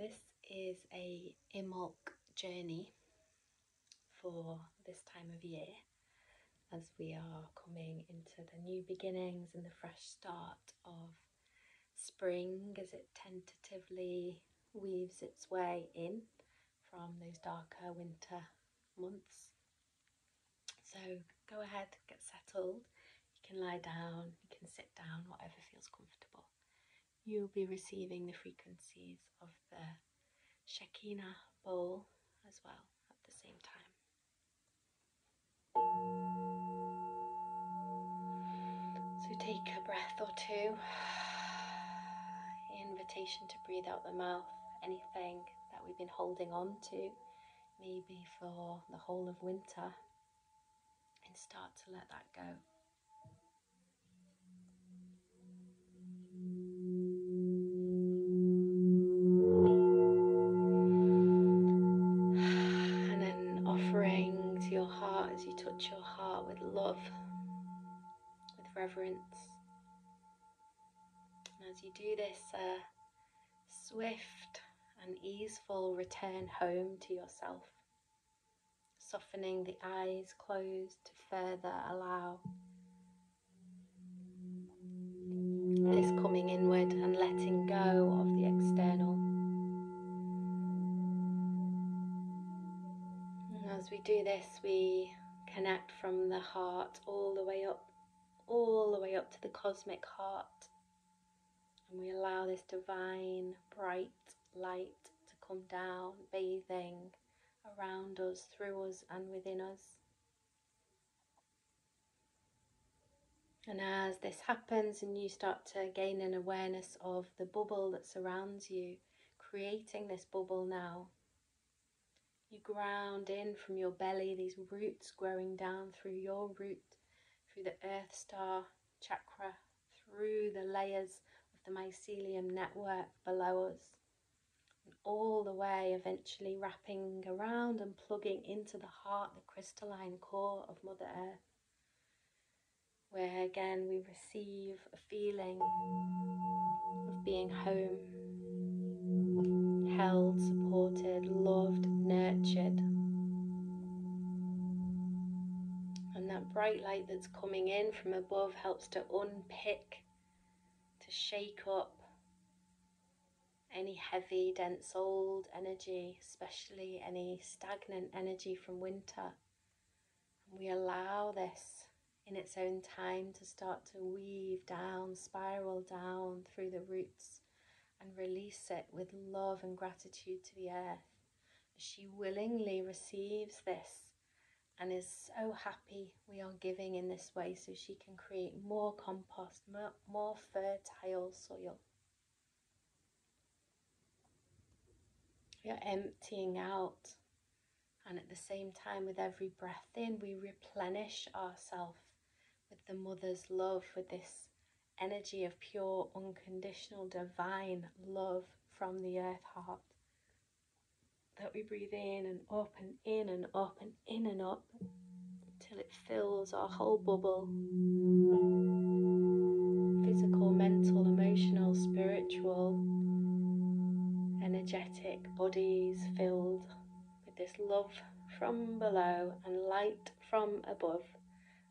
this is a Imbolc journey for this time of year, as we are coming into the new beginnings and the fresh start of spring, as it tentatively weaves its way in from those darker winter months. So go ahead, get settled. You can lie down, you can sit down, whatever feels comfortable. You'll be receiving the frequencies of the Shekinah bowl as well at the same time. So take a breath or two. Invitation to breathe out the mouth anything that we've been holding on to, maybe for the whole of winter, and start to let that go. And then offering to your heart as you touch your heart with love, with reverence. And as you do this, swift and easeful return home to yourself, softening the eyes closed to further allow this coming inward and letting go of the external. And as we do this, we connect from the heart all the way up to the cosmic heart. And we allow this divine, bright light to come down, bathing around us, through us, and within us. And as this happens and you start to gain an awareness of the bubble that surrounds you, creating this bubble now, you ground in from your belly, these roots growing down through your root, through the earth star chakra, through the layers of the mycelium network below us, and all the way eventually wrapping around and plugging into the heart, the crystalline core of Mother Earth, where again we receive a feeling of being home, held, supported, loved, nurtured. And that bright light that's coming in from above helps to unpick, to shake up any heavy, dense old energy, especially any stagnant energy from winter. And we allow this in its own time to start to weave down, spiral down through the roots, and release it with love and gratitude to the earth, as she willingly receives this and is so happy we are giving in this way, so she can create more compost, more fertile soil. We are emptying out, and at the same time, with every breath in, we replenish ourselves with the mother's love, with this energy of pure, unconditional, divine love from the earth heart, that we breathe in and up and in and up and in and up until it fills our whole bubble. Physical, mental, emotional, spiritual, energetic bodies filled with this love from below and light from above.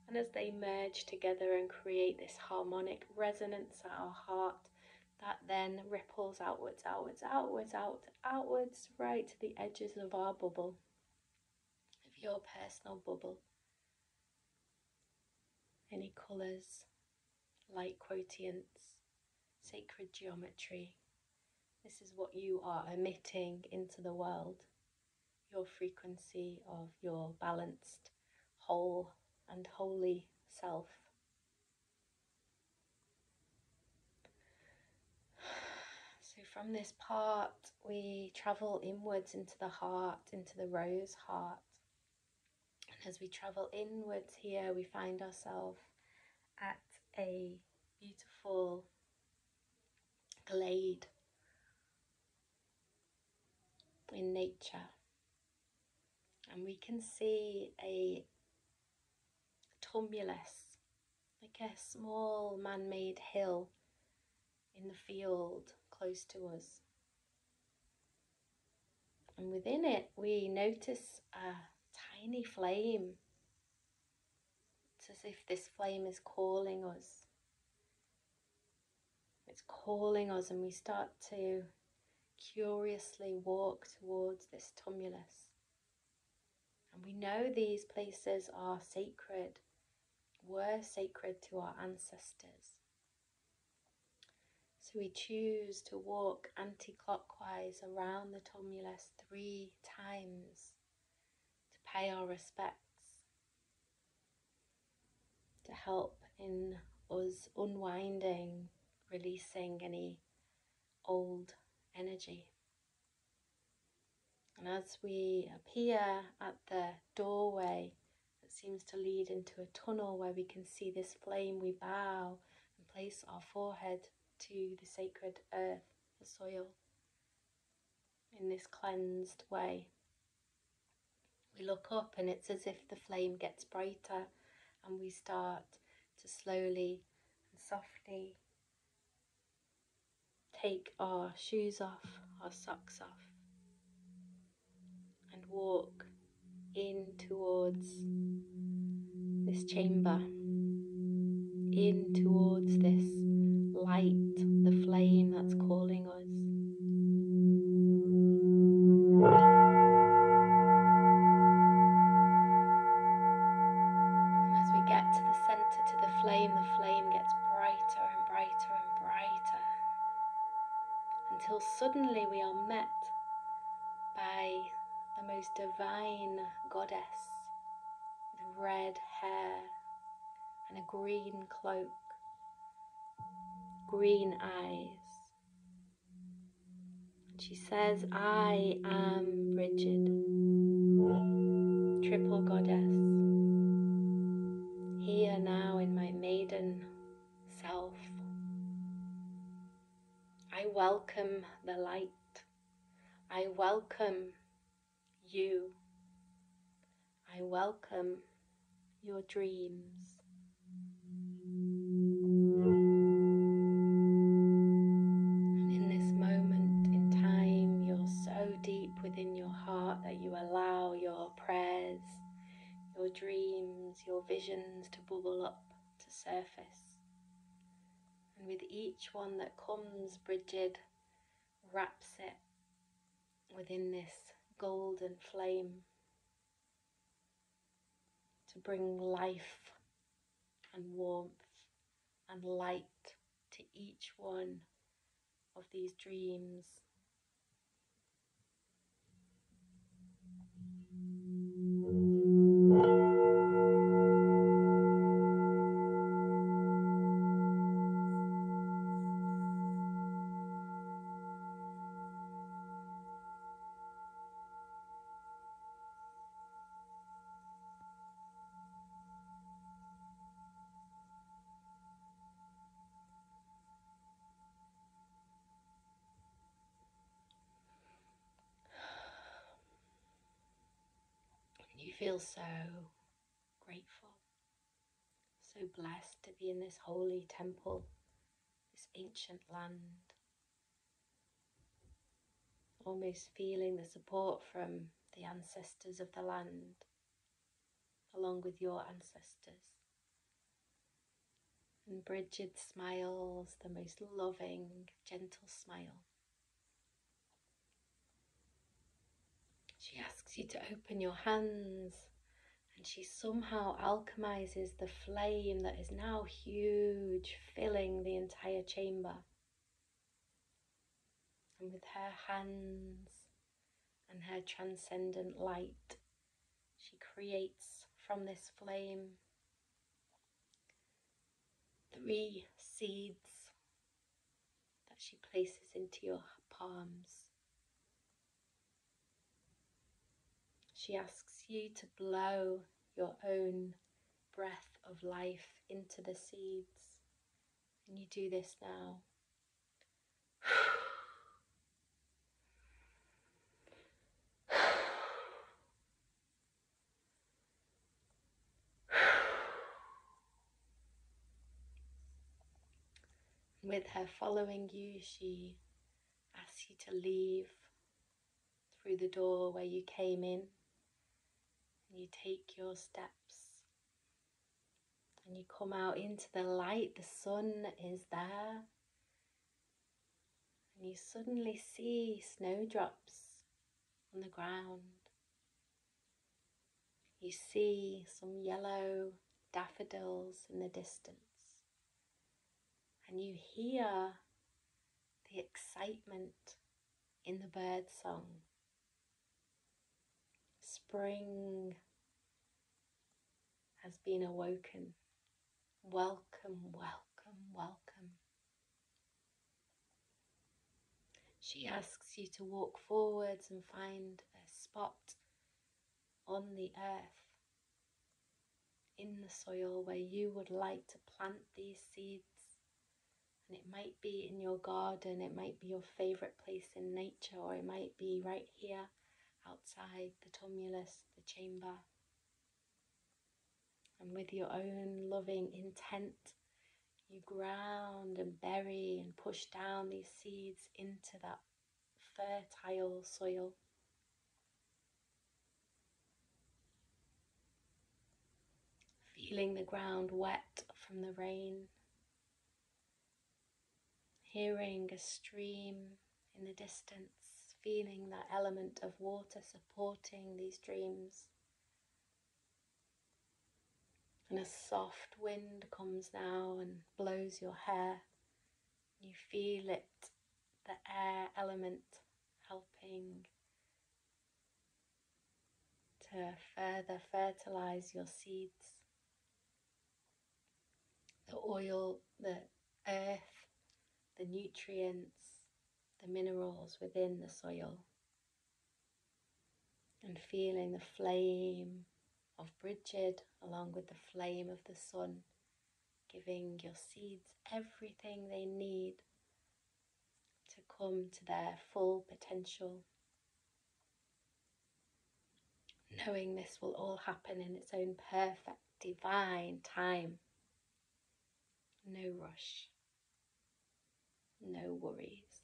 And as they merge together and create this harmonic resonance at our heart, that then ripples outwards, right to the edges of our bubble, of your personal bubble. Any colours, light quotients, sacred geometry. This is what you are emitting into the world, your frequency of your balanced, whole and holy self. So from this part, we travel inwards into the heart, into the rose heart. And as we travel inwards here, we find ourselves at a beautiful glade in nature. And we can see a tumulus, like a small man-made hill in the field close to us. And within it, we notice a tiny flame. It's as if this flame is calling us. It's calling us, and we start to curiously walk towards this tumulus. And we know these places are sacred, were sacred to our ancestors. So we choose to walk anti-clockwise around the tumulus 3 times to pay our respects, to help in us unwinding, releasing any old energy. And as we appear at the doorway that seems to lead into a tunnel where we can see this flame, we bow and place our forehead to the sacred earth, the soil, in this cleansed way. We look up and it's as if the flame gets brighter, and we start to slowly and softly take our shoes off, our socks off, and walk in towards this chamber, in towards this light, the flame that's calling us. And as we get to the center, to the flame gets brighter and brighter and brighter, until suddenly we are met by the most divine goddess with red hair and a green cloak, green eyes. And she says, "I am Brigid, triple goddess, here now in my maiden self. I welcome the light. I welcome you. I welcome your dreams." And in this moment in time, you're so deep within your heart that you allow your prayers, your dreams, your visions to bubble up to surface. And with each one that comes, Brigid wraps it within this golden flame to bring life and warmth and light to each one of these dreams. You feel so grateful, so blessed to be in this holy temple, this ancient land, almost feeling the support from the ancestors of the land, along with your ancestors. And Brigid smiles the most loving, gentle smile. She asks you to open your hands, and she somehow alchemizes the flame that is now huge, filling the entire chamber. And with her hands and her transcendent light, she creates from this flame 3 seeds that she places into your palms. She asks you to blow your own breath of life into the seeds, and you do this now. With her following you, she asks you to leave through the door where you came in, and you take your steps and you come out into the light. The sun is there, and you suddenly see snowdrops on the ground. You see some yellow daffodils in the distance, and you hear the excitement in the birdsong. Spring has been awoken. Welcome, welcome, welcome. She asks you to walk forwards and find a spot on the earth, in the soil, where you would like to plant these seeds. And it might be in your garden, it might be your favourite place in nature, or it might be right here outside the tumulus, the chamber. And with your own loving intent, you ground and bury and push down these seeds into that fertile soil. Feeling the ground wet from the rain. Hearing a stream in the distance. Feeling that element of water supporting these streams. And a soft wind comes now and blows your hair. You feel it, the air element, helping to further fertilize your seeds. The oil, the earth, the nutrients, the minerals within the soil. And feeling the flame of Bridgid along with the flame of the sun, giving your seeds everything they need to come to their full potential. Knowing this will all happen in its own perfect, divine time. No rush, no worries.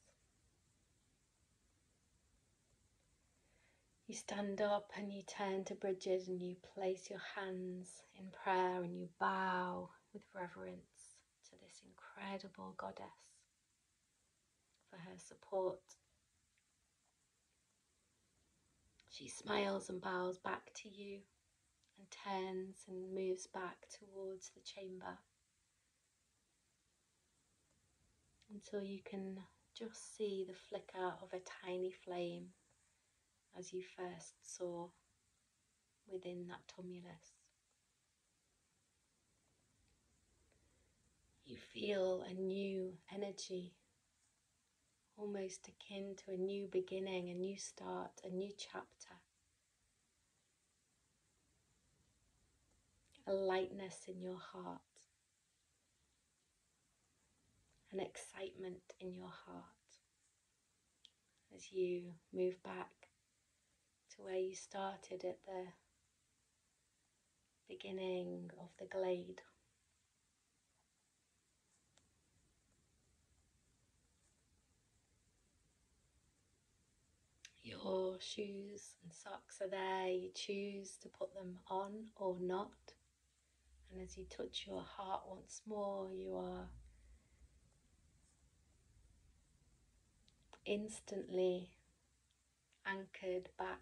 You stand up and you turn to Bridgid and you place your hands in prayer and you bow with reverence to this incredible goddess for her support. She smiles and bows back to you and turns and moves back towards the chamber until you can just see the flicker of a tiny flame as you first saw within that tumulus. You feel a new energy, almost akin to a new beginning, a new start, a new chapter. A lightness in your heart, an excitement in your heart as you move back to where you started at the beginning of the glade. Your shoes and socks are there, you choose to put them on or not. And as you touch your heart once more, you are instantly anchored back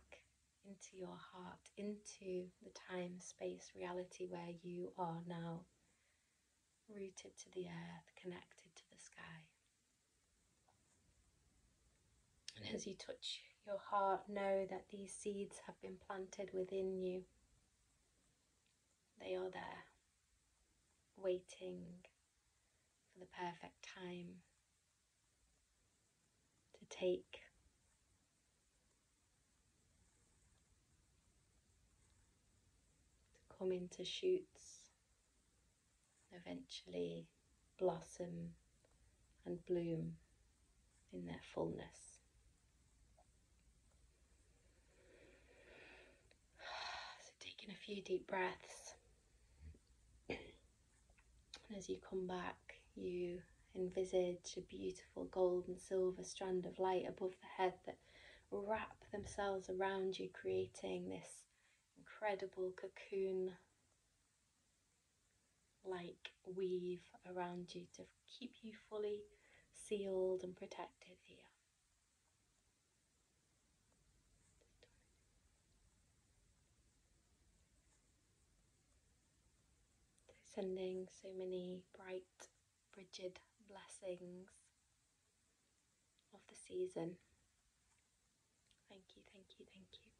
into your heart, into the time, space, reality where you are now, rooted to the earth, connected to the sky. And as you touch your heart, know that these seeds have been planted within you. They are there, waiting for the perfect time to take. To come into shoots, eventually blossom and bloom in their fullness. So taking a few deep breaths, and as you come back, you envisage a beautiful gold and silver strand of light above the head that wrap themselves around you, creating this incredible cocoon like weave around you to keep you fully sealed and protected here. Sending so many bright Brigid blessings of the season. Thank you, thank you, thank you.